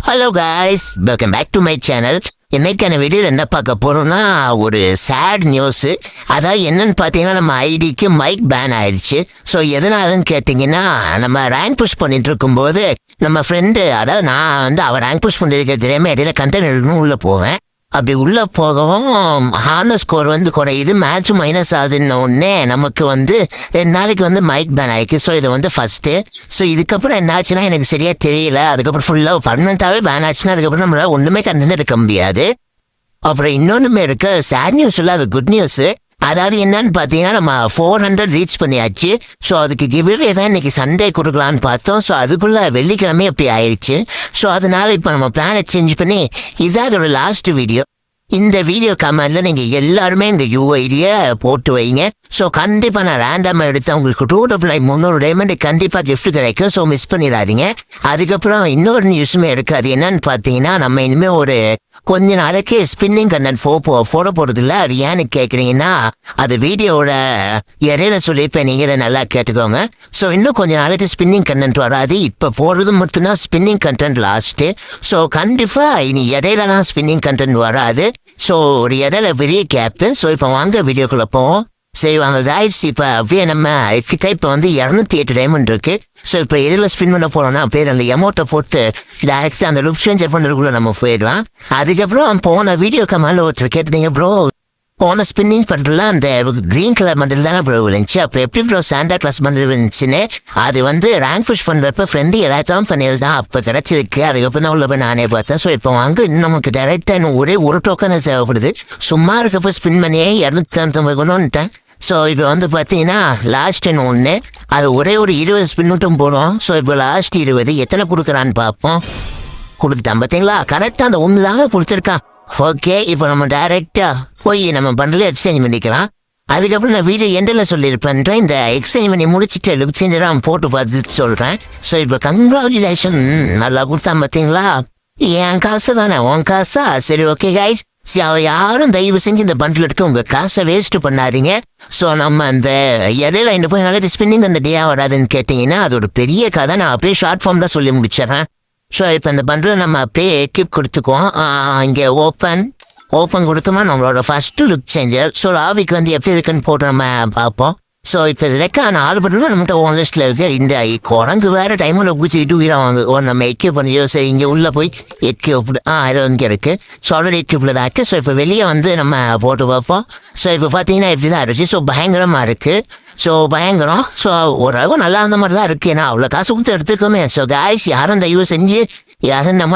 Hello guys, welcome back to my channel. இன்னைக்கான வீடியோவில் என்ன பார்க்க போகிறோம்னா ஒரு சேட் நியூஸு. அதாவது என்னன்னு பார்த்தீங்கன்னா நம்ம ஐடிக்கு மைக் பேன் ஆயிடுச்சு. ஸோ எதனாலன்னு கேட்டிங்கன்னா, நம்ம ரேங்க் புஷ் பண்ணிட்டு இருக்கும்போது நம்ம ஃப்ரெண்டு, அதாவது நான் வந்து அவர் ரேங்க் புஷ் பண்ணிருக்க தெரியாமல் இடையில கண்டென்ட் எடுக்கணும் உள்ளே போவேன். அப்படி உள்ளே போகவும் ஹார்னர் ஸ்கோர் வந்து குறையுது, மேட்ச் மைனஸ் ஆகுதுன்னு ஒன்னே நமக்கு வந்து 2 நாளைக்கு வந்து மைக் பேன் ஆயிருக்கு. ஸோ இது வந்து ஃபஸ்ட்டு. ஸோ இதுக்கப்புறம் என்ன ஆச்சுன்னா எனக்கு சரியாக தெரியல. அதுக்கப்புறம் ஃபுல்லாக பர்மனெண்ட்டாகவே பேன் ஆச்சுன்னா அதுக்கப்புறம் நம்மளால் ஒன்றுமே கண்டென்ட் எடுக்க முடியாது. அப்புறம் இன்னொன்றுமே இருக்கு, சேட் நியூஸ் இல்லை, அது குட் நியூஸு. அதாவது என்னன்னு பார்த்தீங்கன்னா, நம்ம 400 ரீச் பண்ணியாச்சு. ஸோ அதுக்கு கிவ்வே தான் இன்னைக்கு சண்டே கொடுக்கலான்னு பார்த்தோம். ஸோ அதுக்குள்ளே வெள்ளிக்கிழமை அப்படி ஆயிடுச்சு. ஸோ அதனால இப்போ நம்ம பிளானை சேஞ்ச் பண்ணி இதான் அதோட லாஸ்ட் வீடியோ. இந்த வீடியோ கமெண்ட்ல நீங்கள் எல்லாருமே இந்த யூஐடியை போட்டு வைங்க. ஸோ கண்டிப்பாக நான் ரேண்டமாக எடுத்து உங்களுக்கு 299 டைமண்ட் கண்டிப்பாக கிஃப்ட் கிடைக்கும். ஸோ மிஸ் பண்ணிடாதீங்க. அதுக்கப்புறம் இன்னொரு நியூஸுமே இருக்குது. அது என்னன்னு பார்த்தீங்கன்னா, நம்ம இனிமேல் ஒரு கொஞ்ச நாளைக்கு ஸ்பின்னிங் கண்டென்ட் போட போகிறது இல்லை. அது ஏன்னு கேட்குறீங்கன்னா, அது வீடியோவோட இடையில சொல்லியிருப்பேன், நீங்கள் நல்லா கேட்டுக்கோங்க. ஸோ இன்னும் கொஞ்ச நாளைக்கு ஸ்பின்னிங் கண்டென்ட் வராது. இப்போ போடுறது மட்டும்தான் ஸ்பின்னிங் கண்டென்ட் லாஸ்ட்டு. ஸோ கண்டிப்பாக இனி இடையிலலாம் ஸ்பின்னிங் கண்டென்ட் வராது. ஸோ ஒரு இடையில பெரிய கேப்பு. ஸோ இப்போ வாங்க வீடியோக்குள்ளே போவோம். சரி வாங்க காய்ஸ், இப்போ அப்படியே நம்ம கிட்ட இப்போ வந்து 208 டைமண்ட் இருக்கு. ஸோ இப்போ எதில் ஸ்பின் பண்ண போகிறோம்னா அப்படியே அந்த எமௌண்ட்டை போட்டு டேரெக்டாக அந்த லுப்ஷன் செக் பண்ணுறதுக்குள்ளே நம்ம போயிடலாம். அதுக்கப்புறம் போன வீடியோக்கு மேலே ஒருத்தர் கேட்டுட்டீங்க, ப்ரோ போன ஸ்பின்னிங் பண்ணுறதுல அந்த க்ரீன் கலர் மண்டல் தானே ப்ரோ இருந்துச்சு, அப்புறம் எப்படி ப்ரோ சாண்டா கிளாஸ் மண்டல் இருந்துச்சுன்னு. அது வந்து ரேங்க் புஷ் பண்ணுறப்ப ஃப்ரெண்டு எல்லாத்தையும் பண்ணியது தான் அப்போ கிடச்சிருக்கு. அதுக்கப்புறம் தான் உள்ள போய் நானே பார்த்தேன். ஸோ இப்போ வாங்க, நமக்கு டேரெக்டாக இன்னும் ஒரே ஒரு டோக்கன் தேவைப்படுது. சும்மா இருக்கப்போ ஸ்பின் பண்ணியே 299 கொண்டுட்டேன். ஸோ இப்போ வந்து பார்த்தீங்கன்னா லாஸ்ட் ஒன்று, அது ஒரே ஒரு 20 ஸ்பின் மட்டும் போடும். ஸோ இப்போ லாஸ்ட் 20 எத்தனை கொடுக்குறான்னு பார்ப்போம். கொடுத்துட்டான் பார்த்தீங்களா, கரெக்டாக அந்த ஒன்று தாங்க கொடுத்துருக்கான். ஓகே, இப்போ நம்ம டைரெக்டாக போய் நம்ம பண்டில் எக்ஸ்சேஞ்ச் பண்ணிக்கலாம். அதுக்கப்புறம் நான் வீடியோ எண்டில் சொல்லியிருப்பேன்றேன், இந்த எக்ஸ்சேஞ்ச் பண்ணி முடிச்சுட்டு லுப்சேஞ்சராக போட்டு பார்த்துட்டு சொல்கிறேன். ஸோ இப்போ கங்க்ராச்சுலேஷன், நல்லா கொடுத்தான் பார்த்தீங்களா. என் காசு தானே, உன் காசா? சரி ஓகே கைஸ், யாரும் தயவு செஞ்சு இந்த பண்டில் எடுத்து உங்கள் காசை வேஸ்ட்டு பண்ணாதீங்க. ஸோ நம்ம அந்த இடையில இந்த போய் நல்லா ஸ்பின்னிங் அந்த டேயாக வராதுன்னு கேட்டிங்கன்னா, அது ஒரு பெரிய கதை. நான் அப்படியே ஷார்ட் ஃபார்ம் தான் சொல்லி முடிச்சிடறேன். ஸோ இப்போ இந்த பண்டில் நம்ம அப்படியே எக்யூப் கொடுத்துக்குவோம். இங்கே ஓப்பன் கொடுத்தோமா நம்மளோட ஃபஸ்ட்டு லுக் சேஞ்சர். ஸோ லாபிக்கு வந்து எப்படி இருக்குன்னு போட்டு நம்ம பார்ப்போம். ஸோ இப்போ இதுக்கான 4 பண்டிலும் நம்மகிட்ட ஓன் லிஸ்ட்டில் இருக்குது. இந்த குரங்கு வேறு டைமில் குச்சிக்கிட்டு உயிராக நம்ம எக்யூப் பண்ணியோ. சரி இங்கே உள்ளே போய் எக்யூப் இது இங்கே இருக்குது. ஸோ ஆல்ரெடி எக்யூப்பில் தான் இருக்குது. ஸோ இப்போ வெளியே வந்து நம்ம போட்டு பார்ப்போம். ஸோ இப்போ பார்த்தீங்கன்னா இப்படி தான் இருந்துச்சு. ஸோ பயங்கரமாக இருக்குது. ஸோ பயங்கரம். ஸோ ஓரளவு நல்லா இருந்த மாதிரி தான் இருக்குது. ஏன்னா அவ்வளோ காசு கொடுத்து எடுத்துக்கோமே. ஸோ காய்ஸ், யாரும் தயவு செஞ்சு யாரும் நம்ம